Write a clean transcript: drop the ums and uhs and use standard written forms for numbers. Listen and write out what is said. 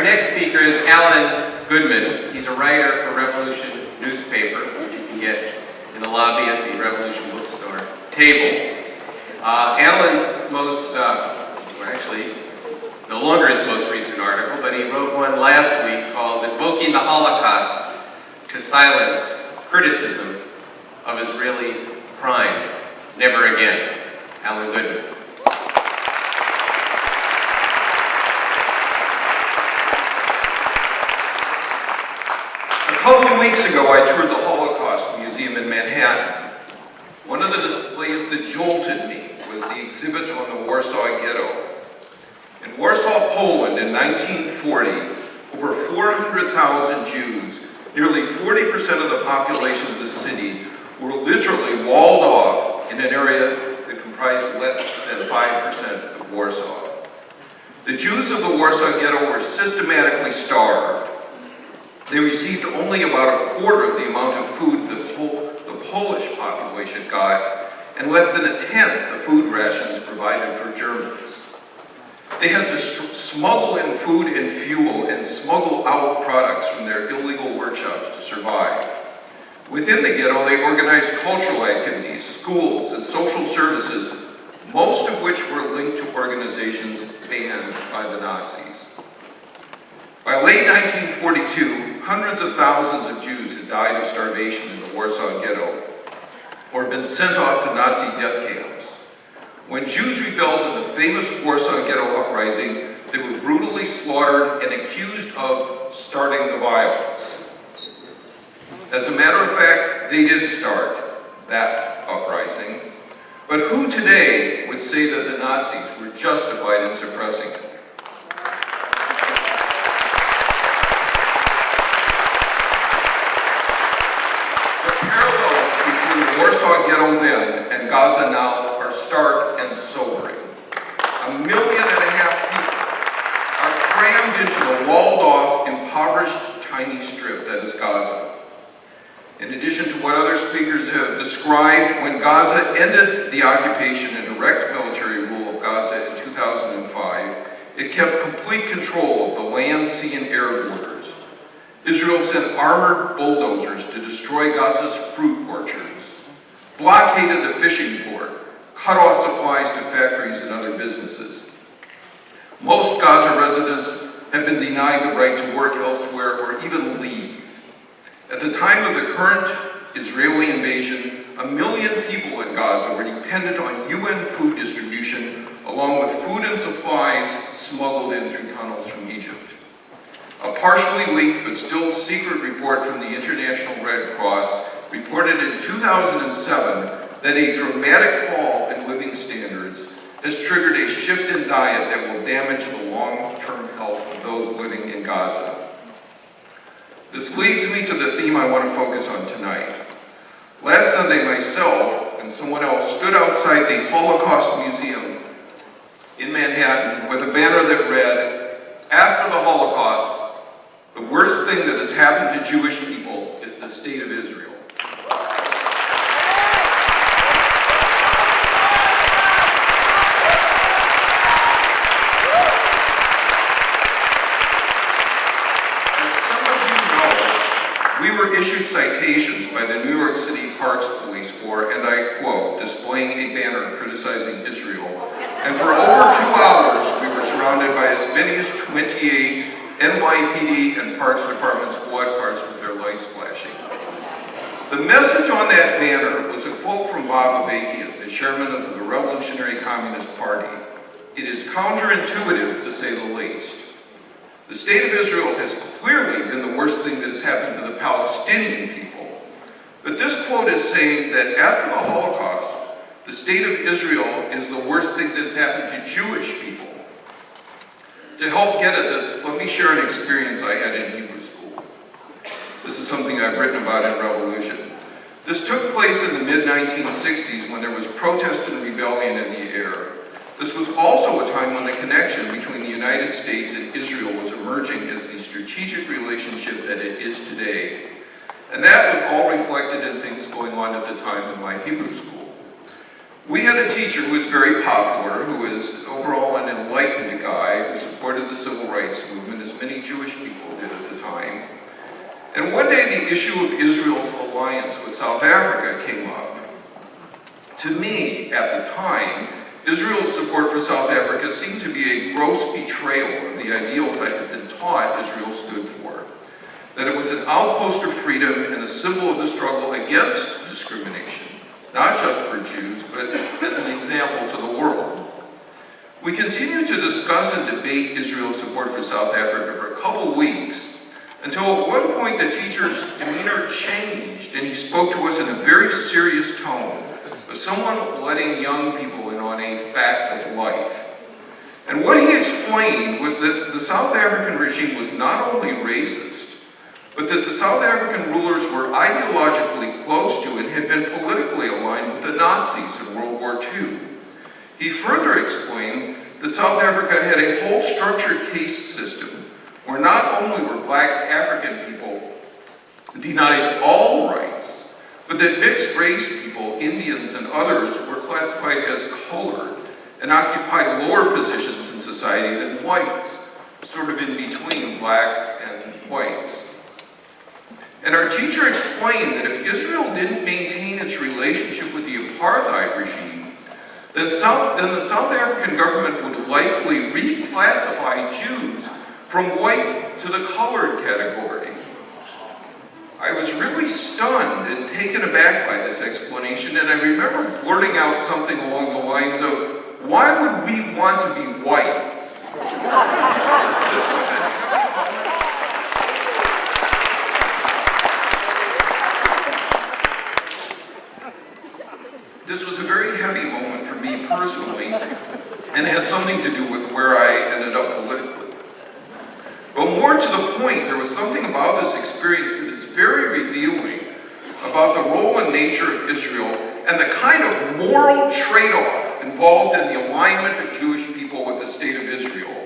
Our next speaker is Alan Goodman. He's a writer for Revolution newspaper, which you can get in the lobby at the Revolution bookstore table. Alan's most, actually, no longer his most recent article, but he wrote one last week called Invoking the Holocaust to Silence Criticism of Israeli Crimes. Never Again. Alan Goodman. A couple of weeks ago, I toured the Holocaust Museum in Manhattan. One of the displays that jolted me was the exhibit on the Warsaw Ghetto. In Warsaw, Poland in 1940, over 400,000 Jews, nearly 40% of the population of the city, were literally walled off in an area that comprised less than 5% of Warsaw. The Jews of the Warsaw Ghetto were systematically starved. They received only about a quarter of the amount of food the Polish population got, and less than a tenth the food rations provided for Germans. They had to smuggle in food and fuel and smuggle out products from their illegal workshops to survive. Within the ghetto, they organized cultural activities, schools, and social services, most of which were linked to organizations banned by the Nazis. By late 1942, hundreds of thousands of Jews had died of starvation in the Warsaw Ghetto or been sent off to Nazi death camps. When Jews rebelled in the famous Warsaw Ghetto uprising, they were brutally slaughtered and accused of starting the violence. As a matter of fact, they did start that uprising, but who today would say that the Nazis were justified in suppressing it? The Warsaw Ghetto then and Gaza now are stark and sobering. 1.5 million people are crammed into the walled-off, impoverished, tiny strip that is Gaza. In addition to what other speakers have described, when Gaza ended the occupation and direct military rule of Gaza in 2005, it kept complete control of the land, sea, and air borders. Israel sent armored bulldozers to destroy Gaza's fruit orchards, blockaded the fishing port, cut off supplies to factories and other businesses. Most Gaza residents have been denied the right to work elsewhere or even leave. At the time of the current Israeli invasion, 1 million people in Gaza were dependent on UN food distribution, along with food and supplies smuggled in through tunnels from Egypt. A partially leaked but still secret report from the International Red Cross reported in 2007 that a dramatic fall in living standards has triggered a shift in diet that will damage the long-term health of those living in Gaza. This leads me to the theme I want to focus on tonight. Last Sunday, myself and someone else stood outside the Holocaust Museum in Manhattan with a banner that read, "After the Holocaust, the worst thing that has happened to Jewish people is the state of Israel." We were issued citations by the New York City Parks Police for, and I quote, displaying a banner criticizing Israel. And for over 2 hours, we were surrounded by as many as 28 NYPD and Parks Department squad cars with their lights flashing. The message on that banner was a quote from Bob Avakian, the chairman of the Revolutionary Communist Party. It is counterintuitive, to say the least. The state of Israel has clearly been the worst thing that has happened to the Palestinian people. But this quote is saying that after the Holocaust, the state of Israel is the worst thing that has happened to Jewish people. To help get at this, let me share an experience I had in Hebrew school. This is something I've written about in Revolution. This took place in the mid-1960s when there was protest and rebellion in the air. This was also a time when the connection between the United States and Israel was emerging as the strategic relationship that it is today. And that was all reflected in things going on at the time in my Hebrew school. We had a teacher who was very popular, who was overall an enlightened guy, who supported the civil rights movement, as many Jewish people did at the time. And one day the issue of Israel's alliance with South Africa came up. To me, at the time, Israel's support for South Africa seemed to be a gross betrayal of the ideals I had been taught Israel stood for. That it was an outpost of freedom and a symbol of the struggle against discrimination, not just for Jews, but as an example to the world. We continued to discuss and debate Israel's support for South Africa for a couple weeks, until at one point the teacher's demeanor changed and he spoke to us in a very serious tone, of someone letting young people in on a fact of life. And what he explained was that the South African regime was not only racist, but that the South African rulers were ideologically close to and had been politically aligned with the Nazis in World War II. He further explained that South Africa had a whole structured caste system where not only were black African people denied all rights, but that mixed race people, Indians and others, were classified as colored and occupied lower positions in society than whites, sort of in between blacks and whites. And our teacher explained that if Israel didn't maintain its relationship with the apartheid regime, then the South African government would likely reclassify Jews from white to the colored category. I was really stunned and taken aback by this explanation, and I remember blurting out something along the lines of, "Why would we want to be white?" This was a very heavy moment for me personally, and had something to do with where I ended up politically. But more to the point, there was something about this experience that is very revealing about the role and nature of Israel and the kind of moral trade-off involved in the alignment of Jewish people with the state of Israel.